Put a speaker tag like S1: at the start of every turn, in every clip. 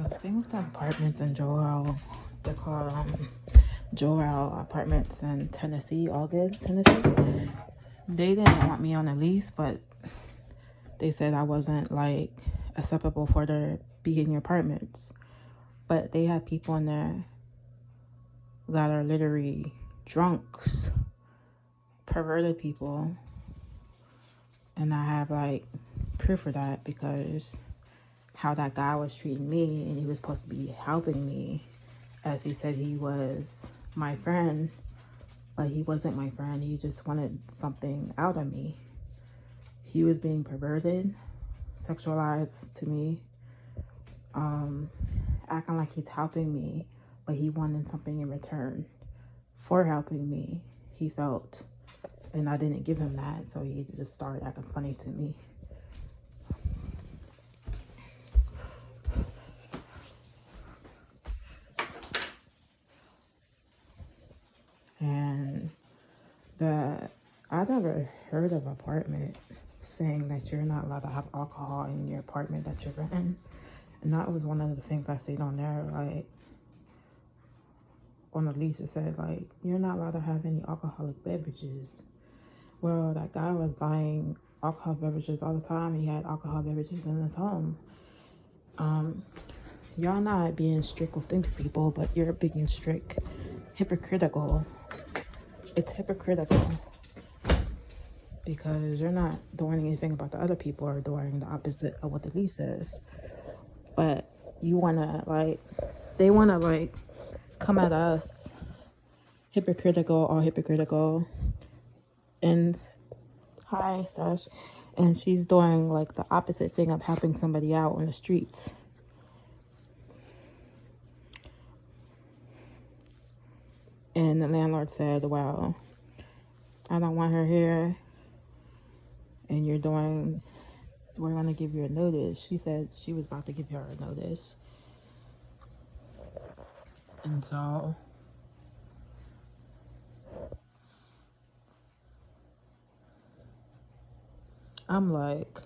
S1: The thing with the apartments in Joel, they're called Joel Apartments in Tennessee, Algood, Tennessee. They didn't want me on the lease, but they said I wasn't like acceptable for their being apartments. But they have people in there that are literally drunks, perverted people, and I have like proof of that because how that guy was treating me, and he was supposed to be helping me, as he said he was my friend, but he wasn't my friend. He just wanted something out of me. He was being perverted, sexualized to me, acting like he's helping me, but he wanted something in return for helping me, he felt, and I didn't give him that, so he just started acting funny to me. And I never heard of an apartment saying that you're not allowed to have alcohol in your apartment that you're in. And that was one of the things I seen on there, like on the lease. It said like, you're not allowed to have any alcoholic beverages. Well, that guy was buying alcohol beverages all the time. He had alcohol beverages in his home. Y'all not being strict with things, people, but you're being strict, hypocritical. It's hypocritical because you're not doing anything about the other people or doing the opposite of what the lease says. But you wanna like, they wanna like come at us hypocritical, and hi Stash, and she's doing like the opposite thing of helping somebody out on the streets. And the landlord said, well, I don't want her here, and we're gonna give you a notice. She said she was about to give her a notice. And so I'm like,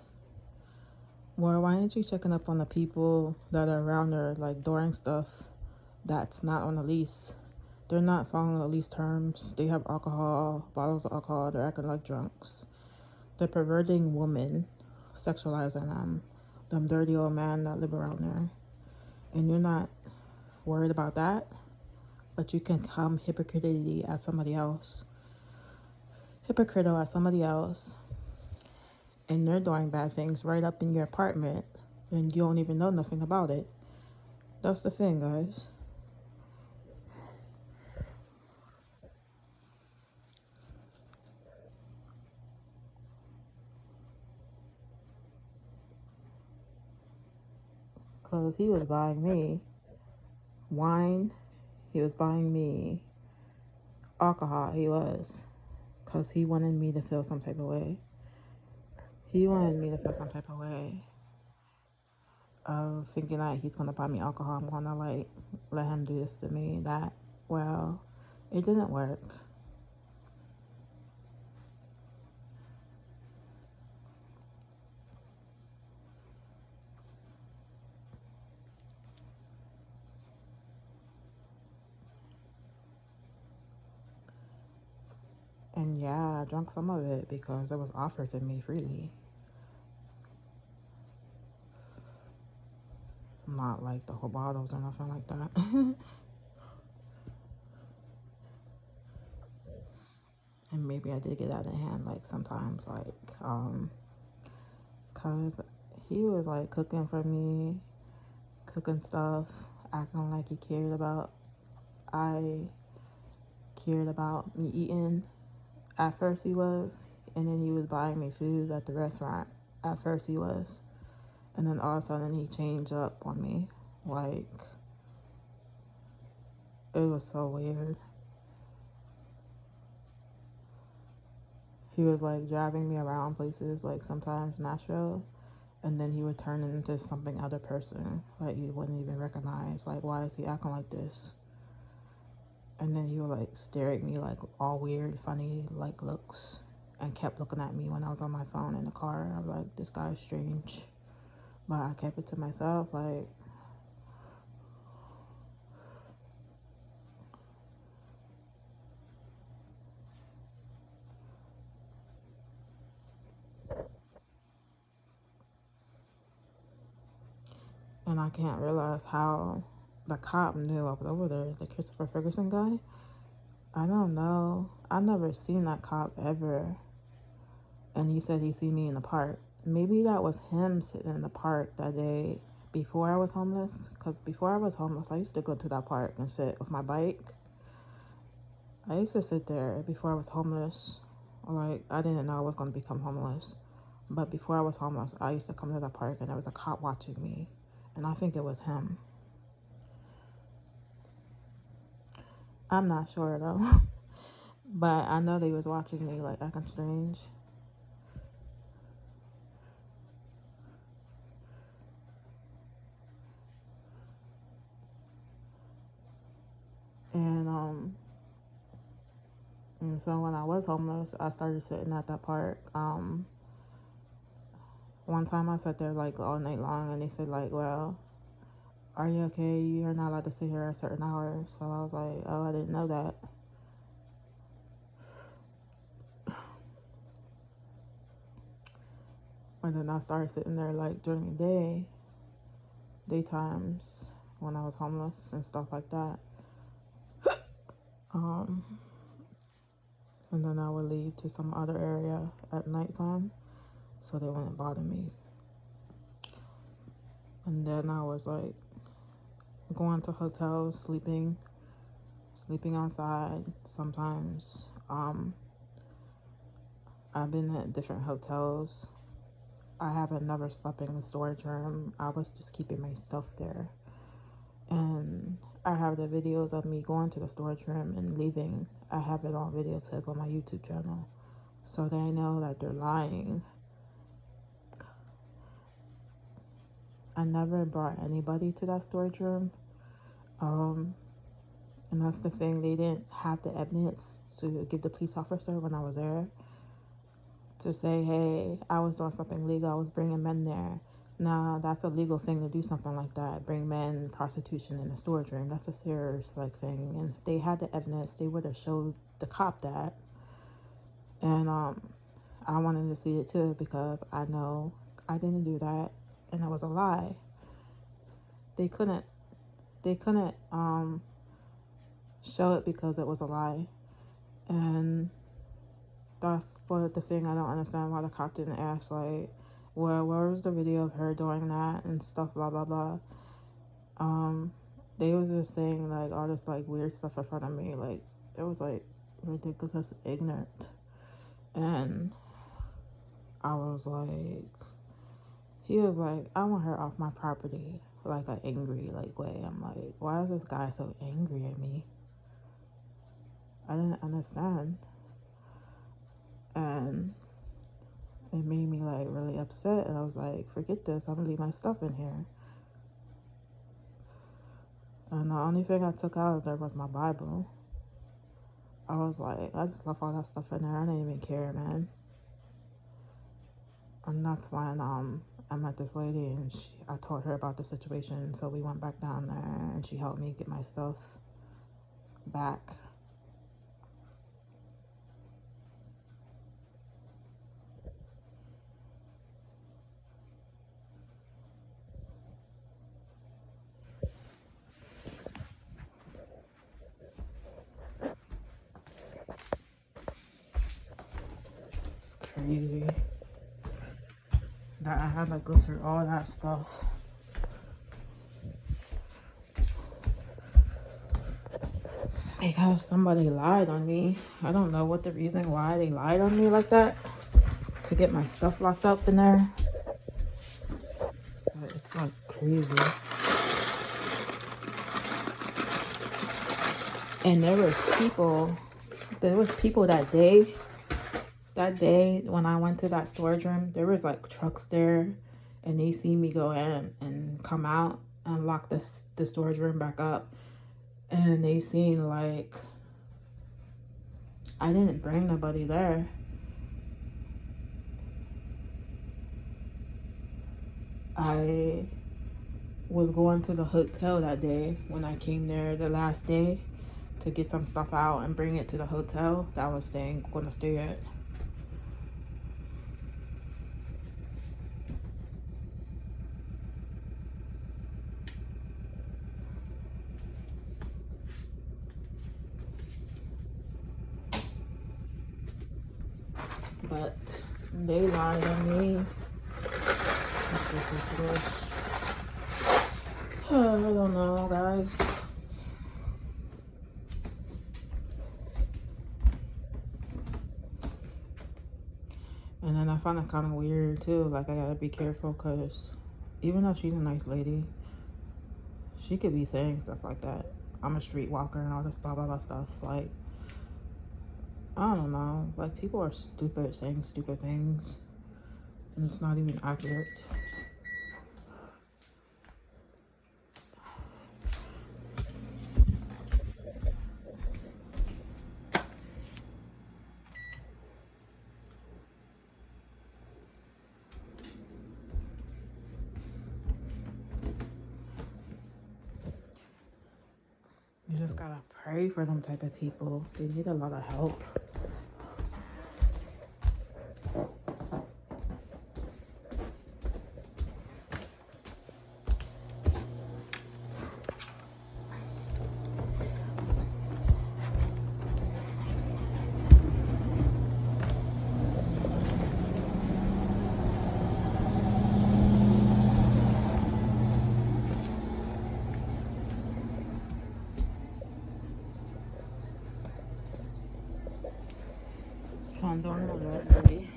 S1: well, why aren't you checking up on the people that are around her, like doing stuff that's not on the lease? They're not following the lease terms. They have alcohol, bottles of alcohol. They're acting like drunks. They're perverting women, sexualizing them dirty old men that live around there. And you're not worried about that, but you can come hypocritical at somebody else. And they're doing bad things right up in your apartment, and you don't even know nothing about it. That's the thing, guys. Because he was buying me wine, he was buying me alcohol, because he wanted me to feel some type of way. Of thinking that he's gonna buy me alcohol. I'm gonna like let him do this to me. Well, it didn't work. And yeah, I drank some of it because it was offered to me freely. Not like the whole bottles or nothing like that. And maybe I did get out of hand like sometimes, like cause he was like cooking for me, cooking stuff, acting like I cared about me eating. At first he was, and then he was buying me food at the restaurant. At first he was, and then all of a sudden he changed up on me. Like, it was so weird. He was like driving me around places, like sometimes Nashville, and then he would turn into something other person, like you wouldn't even recognize. Like, why is he acting like this? And then he would like stare at me like all weird, funny like looks, and kept looking at me when I was on my phone in the car. I was like, this guy's strange. But I kept it to myself, like, And I can't realize how the cop knew I was over there, the Christopher Ferguson guy. I don't know. I never seen that cop ever. And he said he seen me in the park. Maybe that was him sitting in the park that day before I was homeless. Because before I was homeless, I used to go to that park and sit with my bike. I used to sit there before I was homeless. Like, I didn't know I was going to become homeless. But before I was homeless, I used to come to that park and there was a cop watching me. And I think it was him. I'm not sure though. But I know they was watching me, like, acting strange. And so when I was homeless, I started sitting at that park. One time I sat there like all night long, and they said like, well, are you okay? You're not allowed to sit here at certain hours. So I was like, oh, I didn't know that. And then I started sitting there like during the day, daytimes when I was homeless and stuff like that. And then I would leave to some other area at nighttime so they wouldn't bother me. And then I was like going to hotels, sleeping outside sometimes. I've been at different hotels. I haven't never slept in the storage room. I was just keeping my stuff there. And I have the videos of me going to the storage room and leaving. I have it on videotape on my YouTube channel. So they know that they're lying. I never brought anybody to that storage room. And that's the thing. They didn't have the evidence to give the police officer when I was there. To say, hey, I was doing something legal. I was bringing men there. Now, that's a legal thing to do something like that. Bring men, prostitution in a storage room. That's a serious like thing. And if they had the evidence, they would have showed the cop that. And I wanted to see it too because I know I didn't do that, and it was a lie. They couldn't show it because it was a lie. And that's what the thing I don't understand why the cop didn't ask, like, well, where was the video of her doing that and stuff, blah, blah, blah. They was just saying, like, all this, like, weird stuff in front of me. Like, it was, like, ridiculous, ignorant. And I was like, he was like, I want her off my property. Like, an angry, like, way. I'm like, why is this guy so angry at me? I didn't understand. And it made me like really upset, and I was like, forget this, I'm gonna leave my stuff in here. And the only thing I took out of there was my Bible. I was like, I just left all that stuff in there. I didn't even care, man. And that's when I met this lady, and I told her about the situation, so we went back down there and she helped me get my stuff back. Crazy that I had to go through all that stuff. Because somebody lied on me. I don't know what the reason why they lied on me like that. To get my stuff locked up in there. But it's like crazy. And there was people that day. That day when I went to that storage room, there was like trucks there, and they see me go in and come out and lock the storage room back up. And they seen like I didn't bring nobody there. I was going to the hotel that day when I came there the last day to get some stuff out and bring it to the hotel that I was going to stay at. but they lied on me. It's ridiculous. I don't know, guys. And then I find it kind of weird too. Like, I gotta be careful because even though she's a nice lady, she could be saying stuff like that. I'm a streetwalker and all this blah blah blah stuff. Like, I don't know. Like, people are stupid saying stupid things, and it's not even accurate. You just gotta pray for them type of people. They need a lot of help. So I'm doing my laundry.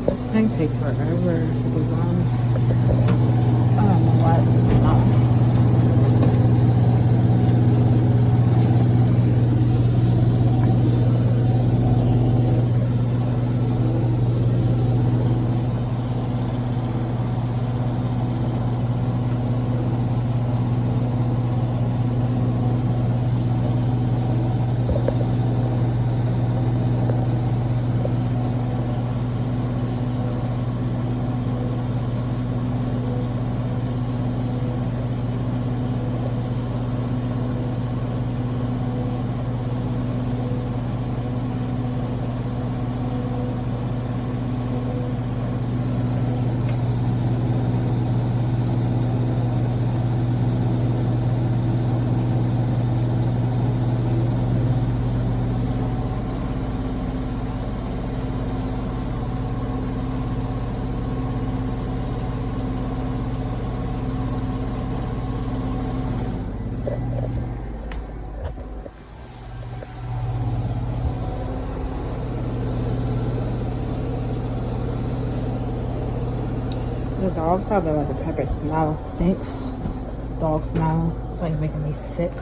S1: This thing takes forever to be gone. I don't know why it takes so long. The dogs have like a type of smell, stinks. Dog smell. It's like making me sick.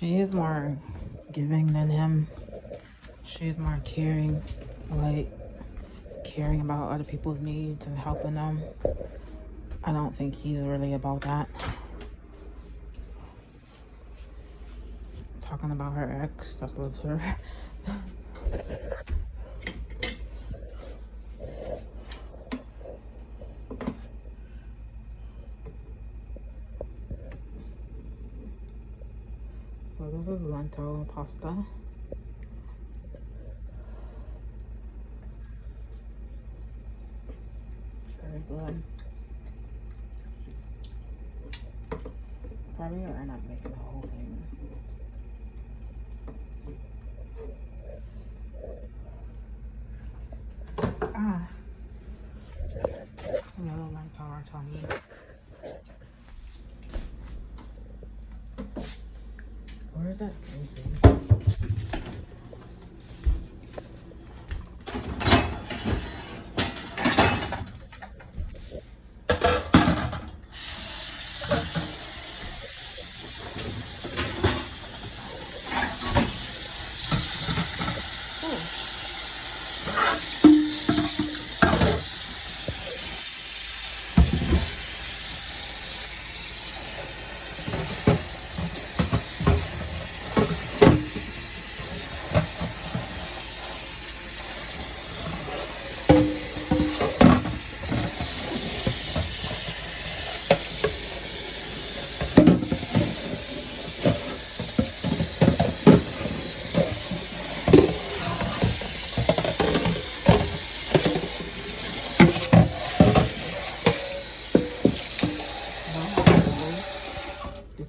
S1: She is more giving than him. She's more caring, like caring about other people's needs and helping them. I don't think he's really about that. Talking about her ex that's lives her. So this is lentil pasta. Very good. Probably will end up making the whole thing. Yellow lentil rotoni. Where is that green thing?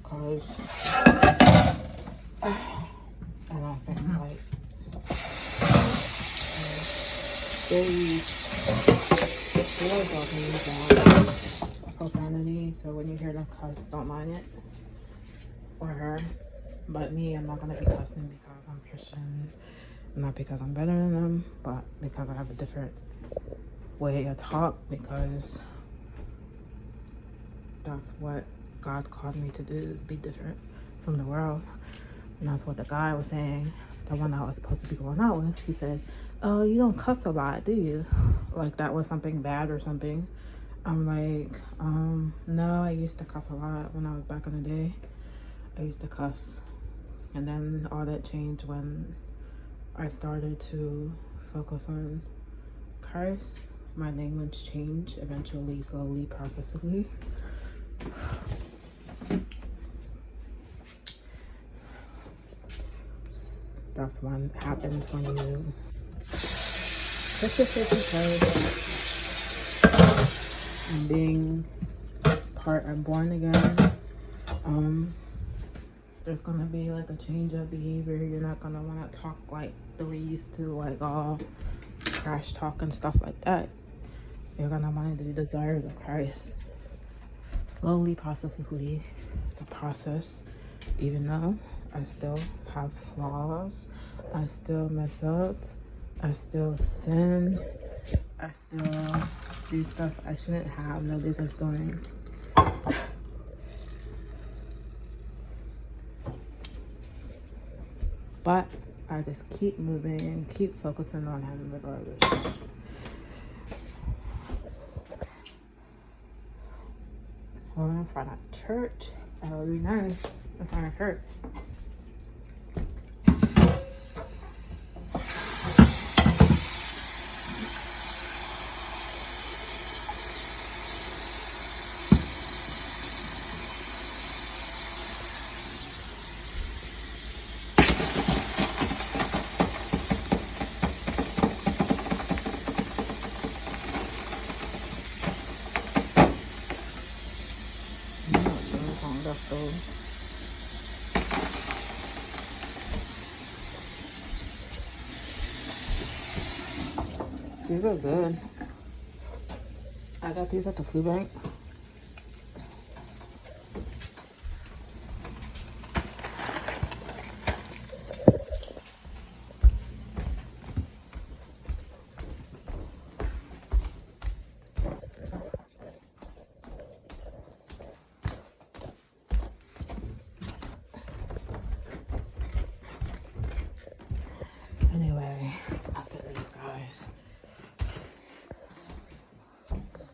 S1: Because I don't think like they always use profanity, so when you hear them cuss, don't mind it or her. But me, I'm not gonna be cussing because I'm Christian, not because I'm better than them, but because I have a different way of talk, because that's what God called me to do, is be different from the world. And that's what the guy was saying, the one I was supposed to be going out with. He said, oh, you don't cuss a lot, do you? Like that was something bad or something. I'm like, no, I used to cuss a lot when I was back in the day. I used to cuss. And then all that changed when I started to focus on Christ. My language changed eventually, slowly, processively. That's what happens when you and being part and born again. There's gonna be like a change of behavior. You're not gonna want to talk like the way you used to, like all trash talk and stuff like that. You're gonna want to desire the Christ. Slowly, processively. It's a process. Even though I still have flaws, I still mess up, I still sin, I still do stuff I shouldn't have no business doing. But I just keep moving and keep focusing on him regardless. We're in front of church. That would be nice in front of church. These are good. I got these at the food bank.